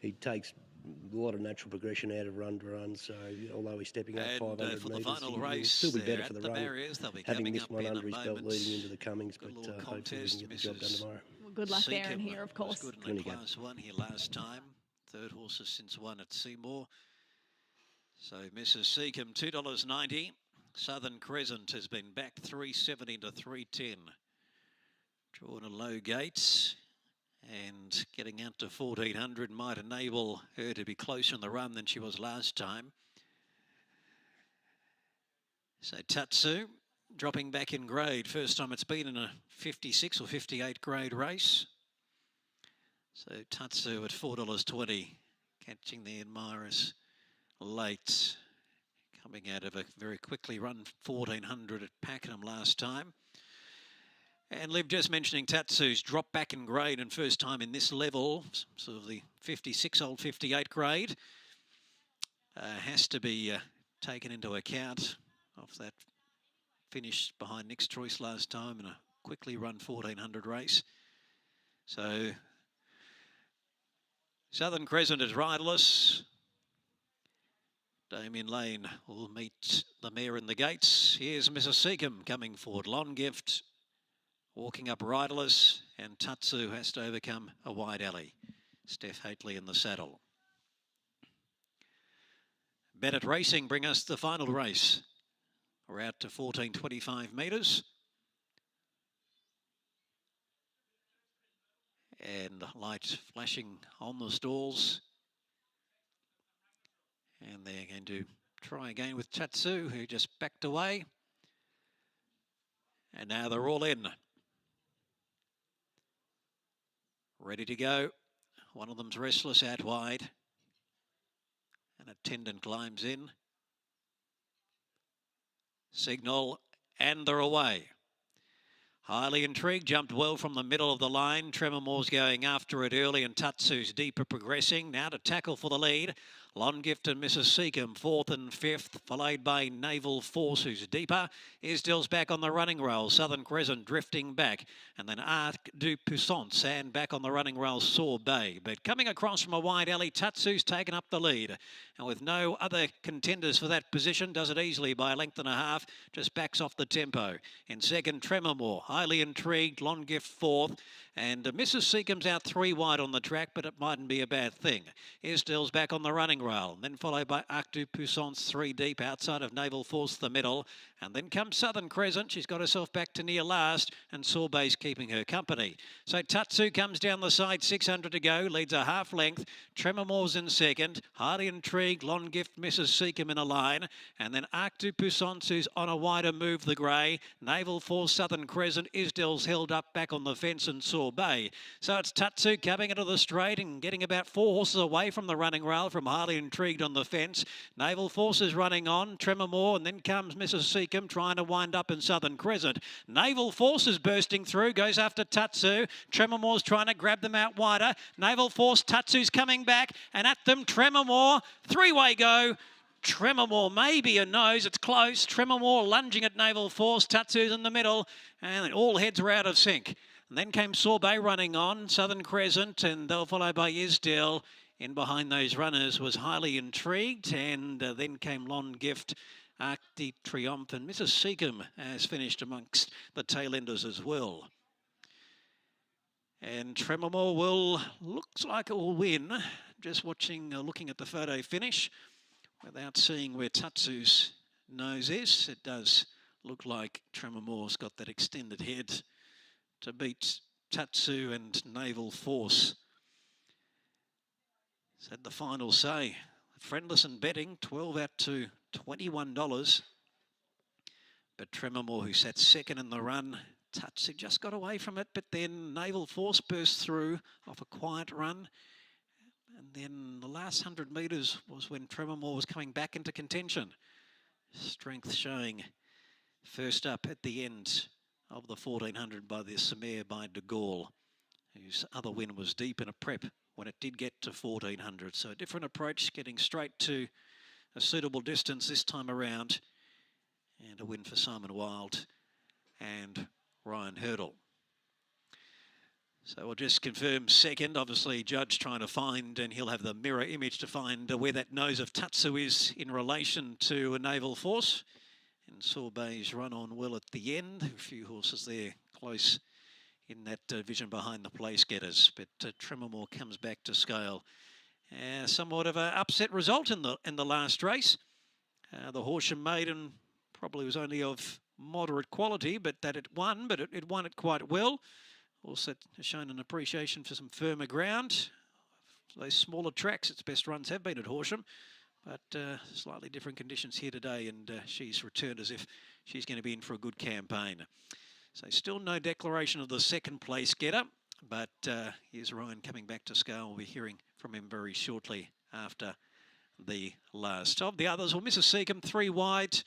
he takes a lot of natural progression out of run to run. So although he's stepping up And 500 for the metres, final he'll race, still be better at for the the run. barriers, they'll be Having coming this up one in under a his belt moment. leading into the Cummings, Good but little hopefully we contest. can get the job done tomorrow. Well, good luck there and here, of course. Was good in a class 1 here last time. Third horses since won at Seymour. So Mrs. Seacombe, $2.90. Southern Crescent has been back 370 to 310. Drawn a low gates and getting out to 1400 might enable her to be closer in the run than she was last time. So Tatsu dropping back in grade. First time it's been in a 56 or 58 grade race. So Tatsu at $4.20, catching the admirers late. Coming out of a very quickly run 1400 at Pakenham last time. And Liv just mentioning Tatsu's drop back in grade and first time in this level, sort of the 56 old 58 grade, has to be taken into account of that finish behind Nick's Choice last time in a quickly run 1400 race. So Southern Crescent is riderless. Damien Lane will meet the mare in the gates. Here's Mrs. Seacombe coming forward. Long Gift walking up riderless, and Tatsu has to overcome a wide alley. Steph Haitley in the saddle. Bennett Racing bring us the final race. We're out to 1425 metres. And light flashing on the stalls. And they're going to try again with Tatsu, who just backed away. And now they're all in. Ready to go. One of them's restless out wide. An attendant climbs in. Signal, and they're away. Highly Intrigued jumped well from the middle of the line. Tremore's going after it early, and Tatsu's deeper progressing. Now to tackle for the lead. Long Gift and Mrs. Seacombe, 4th and 5th, followed by Naval Force, who's deeper. Isdale's back on the running rail. Southern Crescent drifting back. And then Arc du Puissance, and back on the running rail, Sorbet. But coming across from a wide alley, Tatsu's taken up the lead. And with no other contenders for that position, does it easily by a length and a half. Just backs off the tempo. In second, Tremor, Highly Intrigued, Long Gift 4th. And Mrs. Seacombe's out 3 wide on the track, but it mightn't be a bad thing. Isdale's back on the running rail, then followed by Arc du Puissance 3 deep outside of Naval Force the middle. And then comes Southern Crescent. She's got herself back to near last, and Sorbet's keeping her company. So Tatsu comes down the side, 600 to go, leads a half length. Tremore's in second. Highly Intrigued, Long Gift, Mrs. Seacombe in a line. And then Arc du Puissance, who's on a wider move, the grey. Naval Force, Southern Crescent. Isdale's held up back on the fence, and Sorbet. So it's Tatsu coming into the straight and getting about 4 horses away from the running rail from Highly Intrigued on the fence. Naval Force is running on, Tremor, and then comes Mrs. Seacombe trying to wind up in Southern Crescent. Naval Force is bursting through, goes after Tatsu. Tremor's trying to grab them out wider. Naval Force, Tatsu's coming back, and at them, Tremor, 3-way go. Tremor maybe a nose, it's close. Tremor lunging at Naval Force, Tatsu's in the middle, and all heads were out of sync. And then came Sorbet running on, Southern Crescent, and they'll followed by Isdale. In behind those runners was Highly Intrigued, and then came Long Gift, Arc de Triomphe, and Mrs. Seacombe has finished amongst the tail enders as well. And Tremor looks like it will win. Just watching, looking at the photo finish, without seeing where Tatsu's nose is, it does look like Tremor's got that extended head to beat Tatsu and Naval Force. Said the final say. Friendless and betting, 12 out to $21. But Tremor, who sat second in the run, Tatsu just got away from it, but then Naval Force burst through off a quiet run. And then the last 100 metres was when Tremor was coming back into contention. Strength showing first up at the end of the 1400 by the Samir by De Gaulle, whose other win was deep in a prep when it did get to 1400. So a different approach, getting straight to a suitable distance this time around. And a win for Simon Wild and Ryan Hurdle. So we'll just confirm second. Obviously, Judge trying to find, and he'll have the mirror image to find where that nose of Tatsu is in relation to a Naval Force. And Sorbet's run on well at the end. A few horses there close in that division behind the place getters. But Tremormore comes back to scale. Somewhat of an upset result in the last race. The Horsham Maiden probably was only of moderate quality, but that it won, but it won it quite well. Also has shown an appreciation for some firmer ground. Those smaller tracks, its best runs have been at Horsham, but slightly different conditions here today, and she's returned as if she's going to be in for a good campaign. So still no declaration of the second place getter, but here's Ryan coming back to scale. We'll be hearing from him very shortly after the last of the others. Well, Mrs. Seacombe, 3 wide.